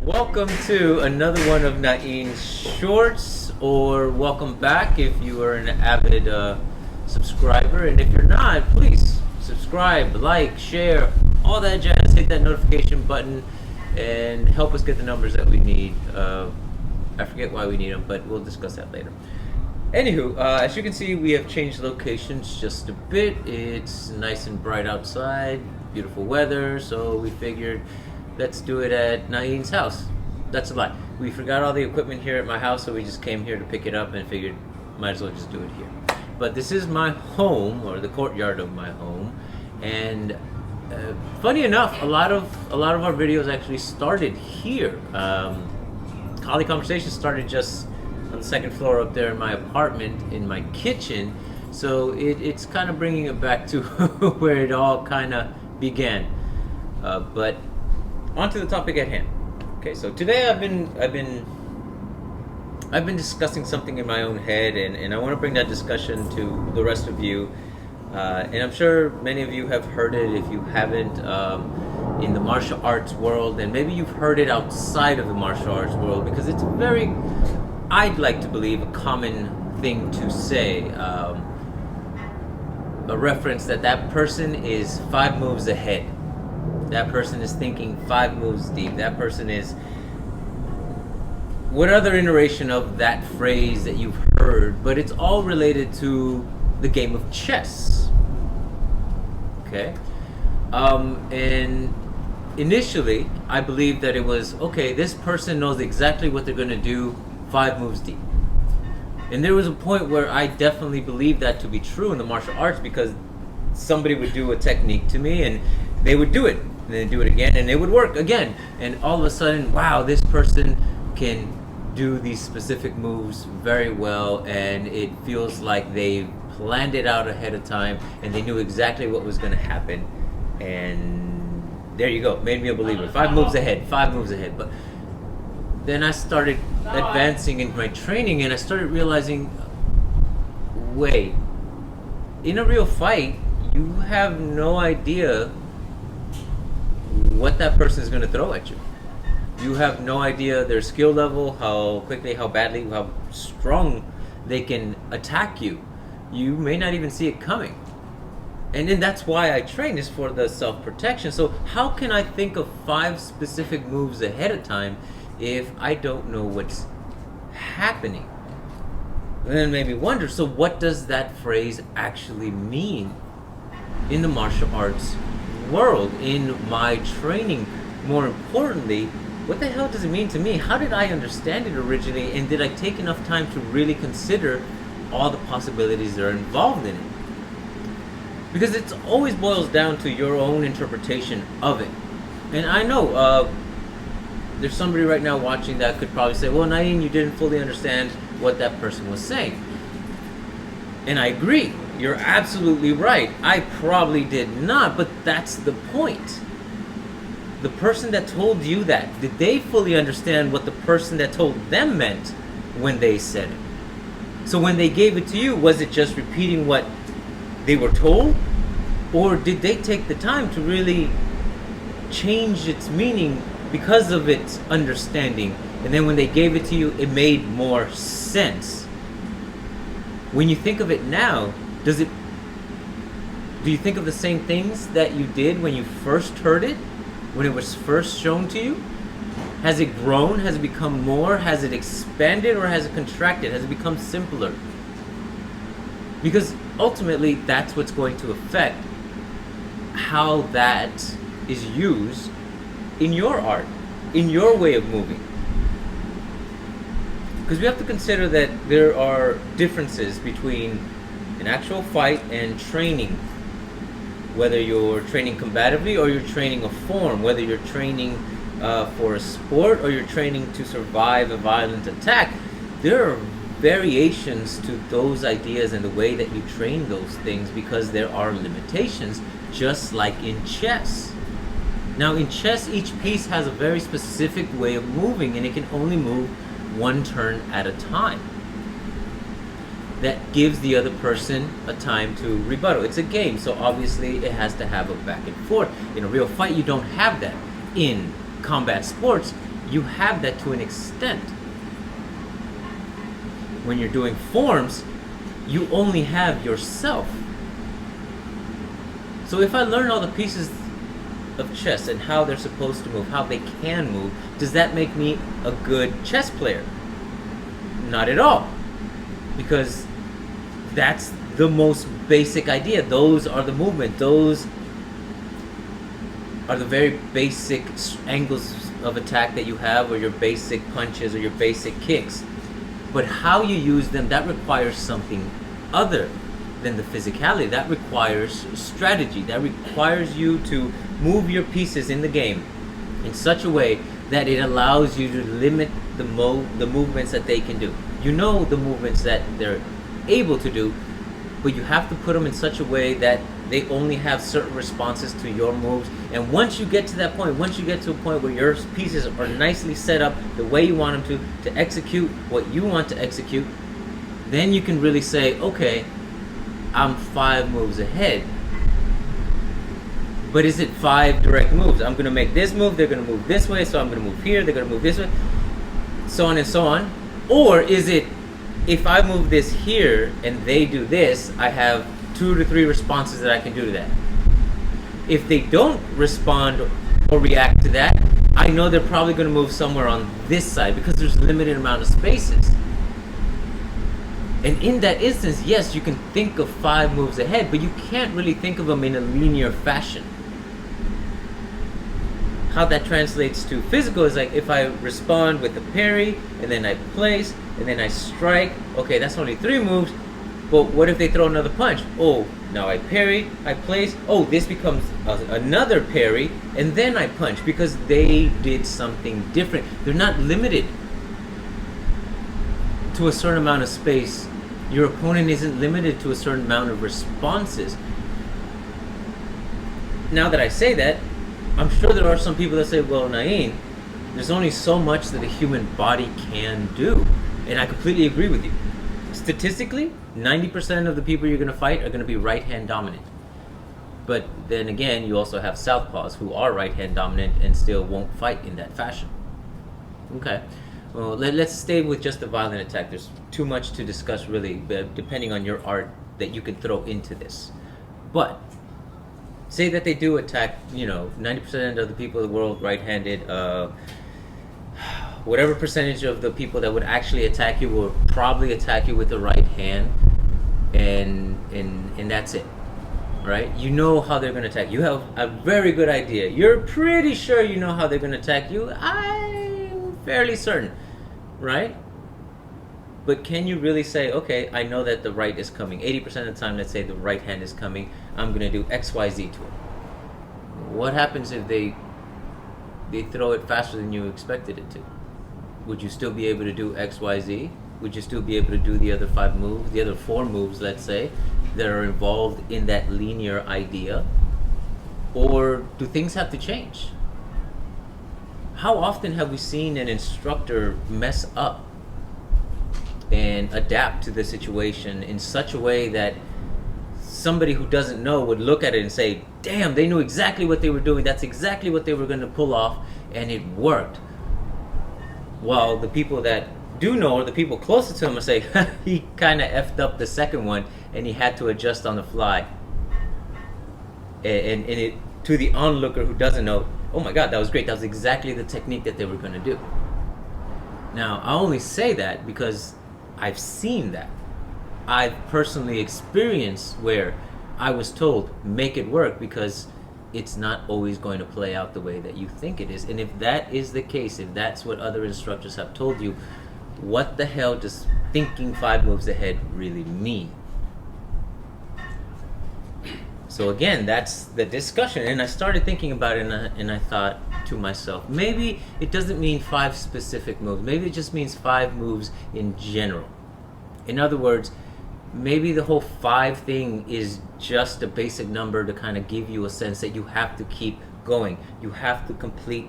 Welcome to another one of Nain's shorts, or welcome back if you are an avid subscriber. And if you're not, please subscribe, like, share, all that jazz. Hit that notification button and help us get the numbers that we need. I forget why we need them, but we'll discuss that later. Anywho, as you can see, we have changed locations just a bit. It's nice and bright outside, beautiful weather, so we figured let's do it at Nain's house. That's a lie. We forgot all the equipment here at my house, so we just came here to pick it up and figured might as well just do it here. But this is my home, or the courtyard of my home, and funny enough, a lot of our videos actually started here. Konversation started just on the second floor up there in my apartment, in my kitchen, so it's kind of bringing it back to where it all kind of began. But on to the topic at hand. Okay, so today I've been discussing something in my own head, and I want to bring that discussion to the rest of you. And I'm sure many of you have heard it. If you haven't, in the martial arts world, and maybe you've heard it outside of the martial arts world, because it's very, I'd like to believe, a common thing to say. A reference that person is 5 moves ahead. That person is thinking 5 moves deep. That person is... What other iteration of that phrase that you've heard, but it's all related to the game of chess. Okay? And initially, I believed that it was, okay, this person knows exactly what they're going to do 5 moves deep. And there was a point where I definitely believed that to be true in the martial arts, because somebody would do a technique to me and they would do it, and then do it again, and it would work again. And all of a sudden, wow, this person can do these specific moves very well, and it feels like they planned it out ahead of time, and they knew exactly what was going to happen. And there you go, made me a believer. 5 moves ahead, 5 moves ahead. But then I started advancing in my training, and I started realizing, wait, in a real fight, you have no idea what that person is going to throw at you. You have no idea their skill level, how quickly, how badly, how strong they can attack you. You may not even see it coming. And then that's why I train, is for the self-protection. So how can I think of 5 specific moves ahead of time if I don't know what's happening? And then maybe wonder, so what does that phrase actually mean in the martial arts world, in my training? More importantly, what the hell does it mean to me? How did I understand it originally, and did I take enough time to really consider all the possibilities that are involved in it? Because it always boils down to your own interpretation of it. And I know there's somebody right now watching that could probably say, well, Nain, you didn't fully understand what that person was saying. And I agree. You're absolutely right. I probably did not, but that's the point. The person that told you that, did they fully understand what the person that told them meant when they said it? So when they gave it to you, was it just repeating what they were told? Or did they take the time to really change its meaning because of its understanding? And then when they gave it to you, it made more sense. When you think of it now, do you think of the same things that you did when you first heard it? When it was first shown to you? Has it grown? Has it become more? Has it expanded, or has it contracted? Has it become simpler? Because ultimately, that's what's going to affect how that is used in your art, in your way of moving. Because we have to consider that there are differences between an actual fight and training. Whether you're training combatively or you're training a form, whether you're training for a sport or you're training to survive a violent attack, there are variations to those ideas and the way that you train those things, because there are limitations, just like in chess. Now in chess, each piece has a very specific way of moving, and it can only move 1 turn at a time. That gives the other person a time to rebuttal. It's a game, so obviously it has to have a back and forth. In a real fight, you don't have that. In combat sports, You have that to an extent. When you're doing forms, you only have yourself. So if I learn all the pieces of chess and how they're supposed to move, how they can move, does that make me a good chess player? Not at all. Because that's the most basic idea. Those are the movement. Those are the very basic angles of attack that you have, or your basic punches, or your basic kicks. But how you use them, that requires something other than the physicality. That requires strategy. That requires you to move your pieces in the game in such a way that it allows you to limit the movements that they can do. You know the movements that they're able to do, but you have to put them in such a way that they only have certain responses to your moves. And once you get to that point, once you get to a point where your pieces are nicely set up the way you want them to execute what you want to execute, then you can really say, okay, I'm 5 moves ahead. But is it 5 direct moves? I'm going to make this move, they're going to move this way, so I'm going to move here, they're going to move this way, so on and so on. Or is it, if I move this here and they do this, I have 2 to 3 responses that I can do to that. If they don't respond or react to that, I know they're probably going to move somewhere on this side because there's a limited amount of spaces. And in that instance, yes, you can think of 5 moves ahead, but you can't really think of them in a linear fashion. How that translates to physical is like if I respond with a parry, and then I place, and then I strike, okay, that's only 3 moves, but what if they throw another punch? Oh, now I parry, I place, oh, this becomes another parry, and then I punch, because they did something different. They're not limited to a certain amount of space. Your opponent isn't limited to a certain amount of responses. Now that I say that, I'm sure there are some people that say, well, Nain, there's only so much that a human body can do. And I completely agree with you. Statistically, 90% of the people you're going to fight are going to be right-hand dominant. But then again, you also have southpaws who are right-hand dominant and still won't fight in that fashion. Okay. Well, let's stay with just the violent attack. There's too much to discuss, really, depending on your art that you can throw into this. But say that they do attack, 90% of the people in the world right-handed. Whatever percentage of the people that would actually attack you will probably attack you with the right hand, and that's it, right? You know how they're going to attack. You have a very good idea. You're pretty sure you know how they're going to attack you. I'm fairly certain, right? But can you really say, okay, I know that the right is coming. 80% of the time, let's say the right hand is coming. I'm going to do X, Y, Z to it. What happens if they throw it faster than you expected it to? Would you still be able to do X, Y, Z? Would you still be able to do the other 5 moves, the other 4 moves, let's say, that are involved in that linear idea? Or do things have to change? How often have we seen an instructor mess up and adapt to the situation in such a way that somebody who doesn't know would look at it and say, damn, they knew exactly what they were doing, that's exactly what they were going to pull off, and it worked. While the people that do know, or the people closer to him, will say, he kind of effed up the second one, and he had to adjust on the fly. And it, to the onlooker who doesn't know, oh my God, that was great, that was exactly the technique that they were going to do. Now, I only say that because I've seen that. I've personally experienced where I was told, make it work, because it's not always going to play out the way that you think it is. And if that is the case, if that's what other instructors have told you, what the hell does thinking 5 moves ahead really mean? So again, that's the discussion. And I started thinking about it, and I thought to myself, maybe it doesn't mean 5 specific moves. Maybe it just means 5 moves in general. In other words, maybe the whole 5 thing is just a basic number to kind of give you a sense that you have to keep going. You have to complete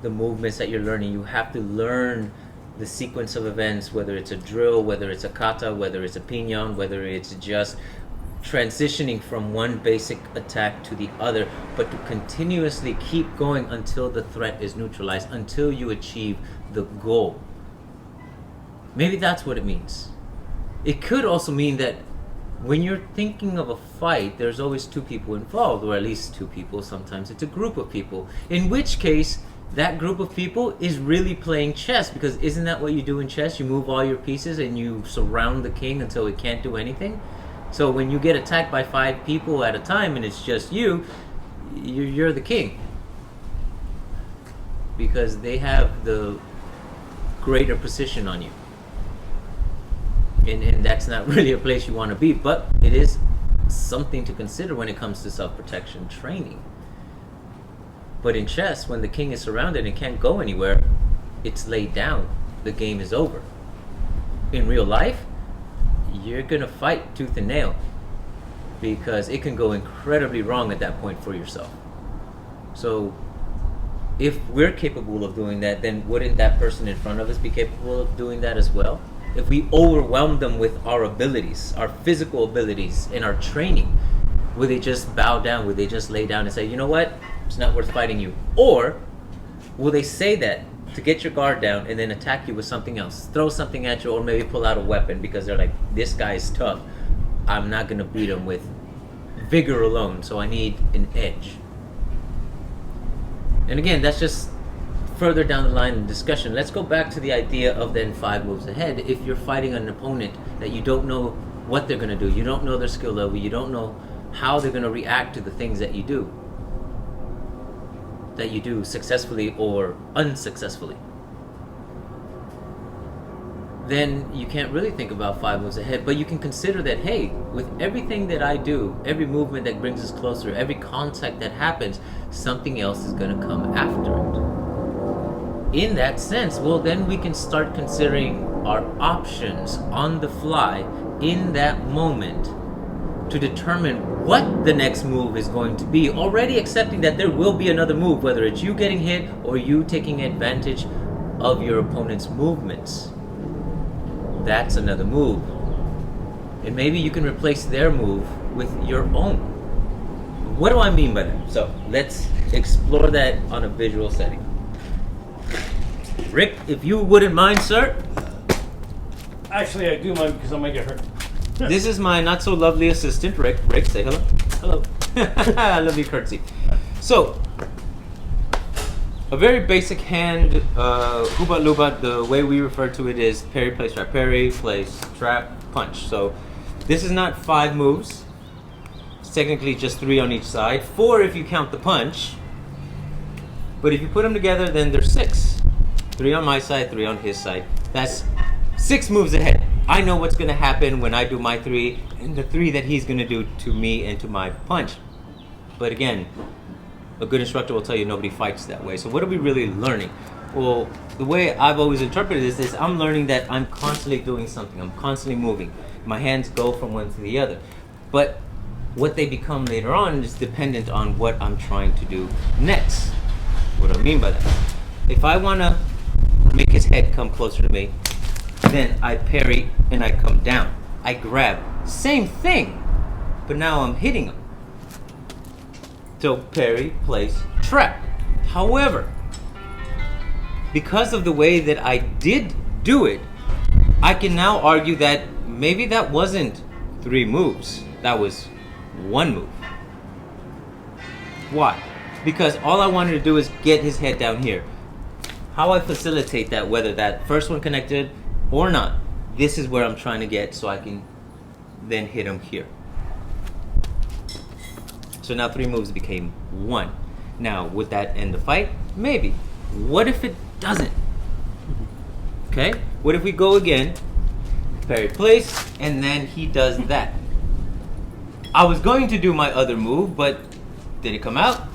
the movements that you're learning. You have to learn the sequence of events, whether it's a drill, whether it's a kata, whether it's a pinyon, whether it's just transitioning from one basic attack to the other, but to continuously keep going until the threat is neutralized, until you achieve the goal. Maybe that's what it means. It could also mean that when you're thinking of a fight, there's always two people involved, or at least two people. Sometimes it's a group of people. In which case, that group of people is really playing chess, because isn't that what you do in chess? You move all your pieces and you surround the king until it can't do anything. So when you get attacked by 5 people at a time and it's just you, you're the king. Because they have the greater position on you. And that's not really a place you want to be, but it is something to consider when it comes to self-protection training. But in chess, when the king is surrounded and can't go anywhere, it's laid down. The game is over. In real life, you're going to fight tooth and nail, because it can go incredibly wrong at that point for yourself. So if we're capable of doing that, then wouldn't that person in front of us be capable of doing that as well? If we overwhelm them with our abilities, our physical abilities, and our training, will they just bow down? Will they just lay down and say, you know what, it's not worth fighting you? Or will they say that to get your guard down and then attack you with something else, throw something at you, or maybe pull out a weapon because they're like, this guy is tough, I'm not going to beat him with vigor alone, so I need an edge. And again, that's just further down the line in discussion. Let's go back to the idea of then 5 moves ahead. If you're fighting an opponent that you don't know what they're going to do, you don't know their skill level, you don't know how they're going to react to the things that you do successfully or unsuccessfully, then you can't really think about 5 moves ahead. But you can consider that, hey, with everything that I do, every movement that brings us closer, every contact that happens, something else is going to come after it. In that sense, well, then we can start considering our options on the fly in that moment to determine what the next move is going to be, already accepting that there will be another move, whether it's you getting hit or you taking advantage of your opponent's movements. That's another move. And maybe you can replace their move with your own. What do I mean by that? So let's explore that on a visual setting. Rick, if you wouldn't mind, sir. Actually, I do mind because I might get hurt. This is my not so lovely assistant, Rick. Rick, say hello. Hello. I love your courtesy. So, a very basic hand, hubat lubat, the way we refer to it is parry, place, trap, punch. So, this is not 5 moves. It's technically just 3 on each side. 4 if you count the punch. But if you put them together, then there's 6. 3 on my side, 3 on his side. That's 6 moves ahead. I know what's going to happen when I do my 3 and the 3 that he's going to do to me and to my punch. But again, a good instructor will tell you nobody fights that way. So what are we really learning? Well, the way I've always interpreted this is I'm learning that I'm constantly doing something. I'm constantly moving. My hands go from one to the other. But what they become later on is dependent on what I'm trying to do next. What do I mean by that? If I want to make his head come closer to me, then I parry and I come down. I grab. Same thing, but now I'm hitting him. So parry, place, trap. However, because of the way that I did do it, I can now argue that maybe that wasn't 3 moves. That was 1 move. Why? Because all I wanted to do is get his head down here. How I facilitate that, whether that first one connected or not, this is where I'm trying to get so I can then hit him here. So now 3 moves became 1. Now, would that end the fight? Maybe. What if it doesn't? Okay? What if we go again, parry place, and then he does that? I was going to do my other move, but did it come out?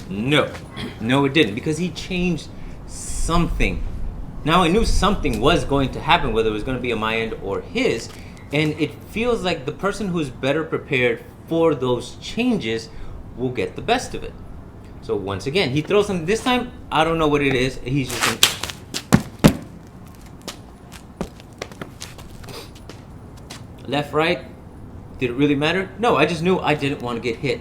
No. No, it didn't, because he changed something. Now I knew something was going to happen, whether it was going to be on my end or his, and it feels like the person who's better prepared for those changes will get the best of it. So once again, he throws something. This time, I don't know what it is. He's just going to left, right, Did it really matter? No, I just knew I didn't want to get hit.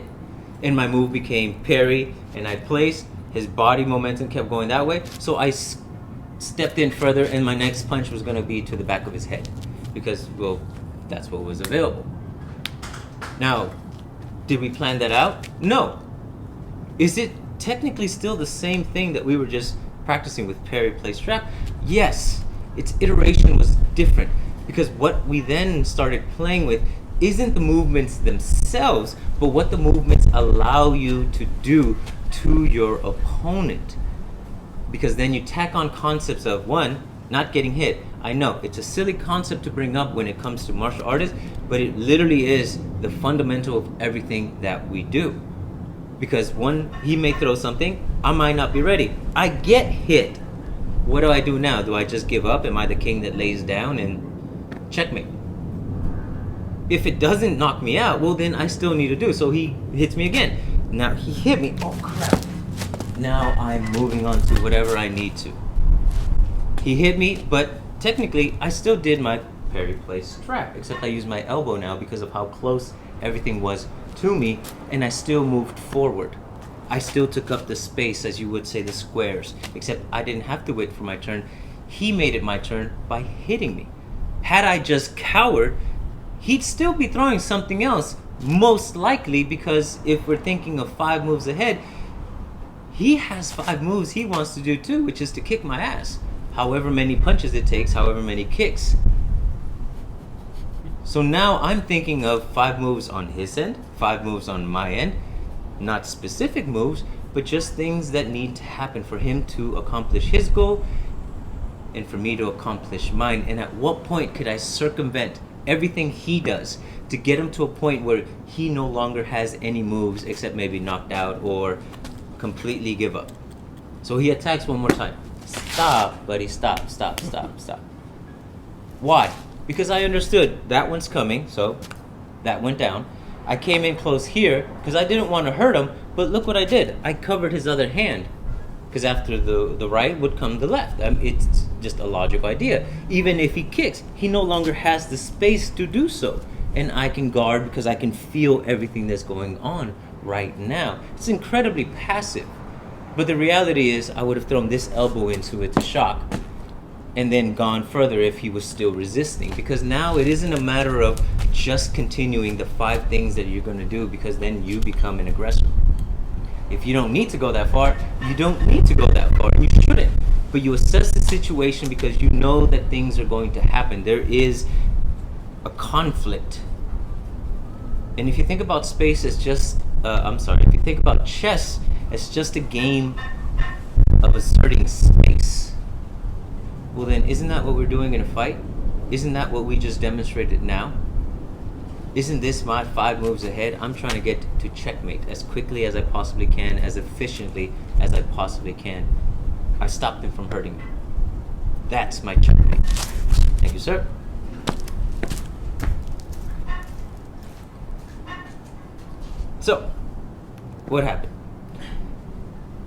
And my move became parry, and I placed. His body momentum kept going that way. So I stepped in further, and my next punch was going to be to the back of his head. Because, well, that's what was available. Now, did we plan that out? No. Is it technically still the same thing that we were just practicing with parry, place, trap? Yes. Its iteration was different. Because what we then started playing with isn't the movements themselves, but what the movements allow you to do to your opponent. Because then you tack on concepts of, one, not getting hit. I know, it's a silly concept to bring up when it comes to martial artists, but it literally is the fundamental of everything that we do. Because one, he may throw something, I might not be ready. I get hit. What do I do now? Do I just give up? Am I the king that lays down and checkmate? If it doesn't knock me out, well then I still need to do. So he hits me again. Now he hit me. Oh crap. Now I'm moving on to whatever I need to. He hit me, but technically I still did my parry place trap, except I used my elbow now because of how close everything was to me, and I still moved forward. I still took up the space, as you would say, the squares, except I didn't have to wait for my turn. He made it my turn by hitting me. Had I just cowered, he'd still be throwing something else, most likely, because if we're thinking of 5 moves ahead, he has 5 moves he wants to do too, which is to kick my ass. However many punches it takes, however many kicks. So now I'm thinking of 5 moves on his end, 5 moves on my end, not specific moves, but just things that need to happen for him to accomplish his goal and for me to accomplish mine. And at what point could I circumvent everything he does to get him to a point where he no longer has any moves except maybe knocked out or completely give up? So he attacks one more time. Stop, buddy, stop. Why? Because I understood that one's coming, so that went down. I came in close here because I didn't want to hurt him, but look what I did. I covered his other hand because after the right would come the left. It's just a logical idea. Even if he kicks, he no longer has the space to do so. And I can guard because I can feel everything that's going on right now. It's incredibly passive. But the reality is I would have thrown this elbow into it to shock and then gone further if he was still resisting. Because now it isn't a matter of just continuing the 5 things that you're going to do, because then you become an aggressor. If you don't need to go that far, you don't need to go that far. You shouldn't. But you assess the situation because you know that things are going to happen. There is a conflict. And if you think about space as just, if you think about chess as just a game of asserting space, well then isn't that what we're doing in a fight? Isn't that what we just demonstrated now? Isn't this my 5 moves ahead? I'm trying to get to checkmate as quickly as I possibly can, as efficiently as I possibly can. I stopped him from hurting me. That's my checkmate. Thank you, sir. So, what happened?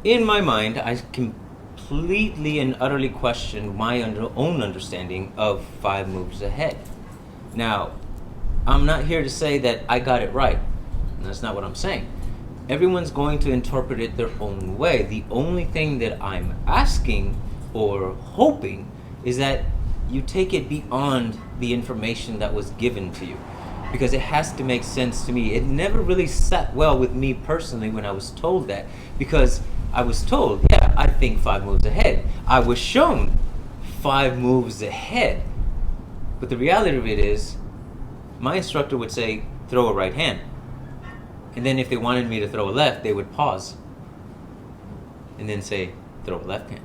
In my mind, I completely and utterly questioned my own understanding of 5 moves ahead. Now, I'm not here to say that I got it right. That's not what I'm saying. Everyone's going to interpret it their own way. The only thing that I'm asking or hoping is that you take it beyond the information that was given to you, because it has to make sense to me. It never really sat well with me personally when I was told that, because I was told, yeah, I think 5 moves ahead. I was shown 5 moves ahead. But the reality of it is, my instructor would say, throw a right hand. And then if they wanted me to throw a left, they would pause. And then say, throw a left hand.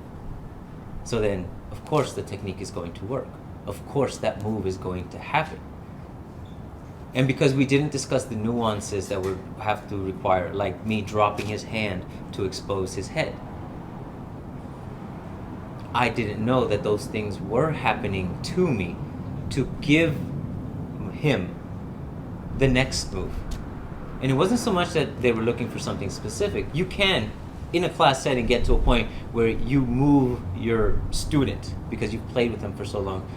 So then, of course, the technique is going to work. Of course, that move is going to happen. And because we didn't discuss the nuances that would have to require, like me dropping his hand to expose his head, I didn't know that those things were happening to me to give him the next move. And it wasn't so much that they were looking for something specific. You can, in a class setting, get to a point where you move your student, because you've played with them for so long,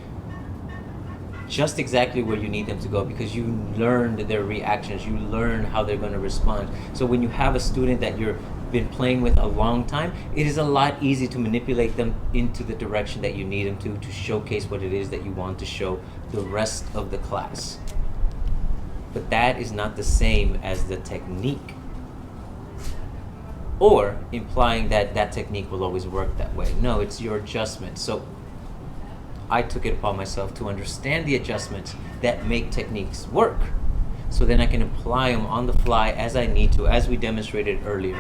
just exactly where you need them to go, because you learned their reactions, you learn how they're going to respond. So when you have a student that you've been playing with a long time, it is a lot easier to manipulate them into the direction that you need them to showcase what it is that you want to show the rest of the class. But that is not the same as the technique, or implying that that technique will always work that way. No, it's your adjustment. So I took it upon myself to understand the adjustments that make techniques work, so then I can apply them on the fly as I need to, as we demonstrated earlier,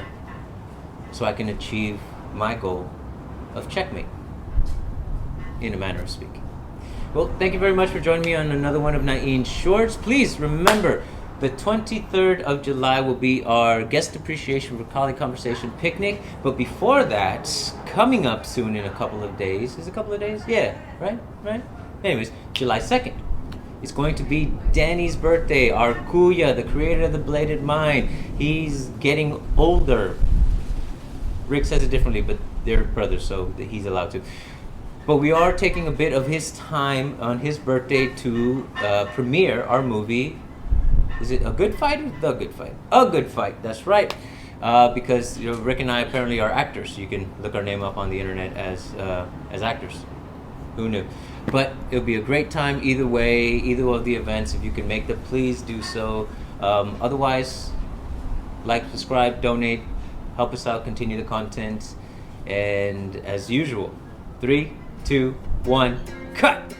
so I can achieve my goal of checkmate, in a manner of speaking. Well, thank you very much for joining me on another one of Nain's Shorts. Please remember, the 23rd of July will be our guest appreciation for Kali Konversation picnic. But before that, coming up soon in a couple of days, is it a couple of days? Yeah, right? Anyways, July 2nd. It's going to be Danny's birthday, our Kuya, the creator of the Bladed Mind. He's getting older. Rick says it differently, but they're brothers, so he's allowed to. But we are taking a bit of his time on his birthday to premiere our movie. Is it A Good Fight or The Good Fight? A Good Fight, that's right. Because Rick and I apparently are actors. You can look our name up on the internet as actors. Who knew? But it'll be a great time either way, either of the events. If you can make them, please do so. Otherwise, like, subscribe, donate, help us out, continue the content. And as usual, 3, 2, 1, cut!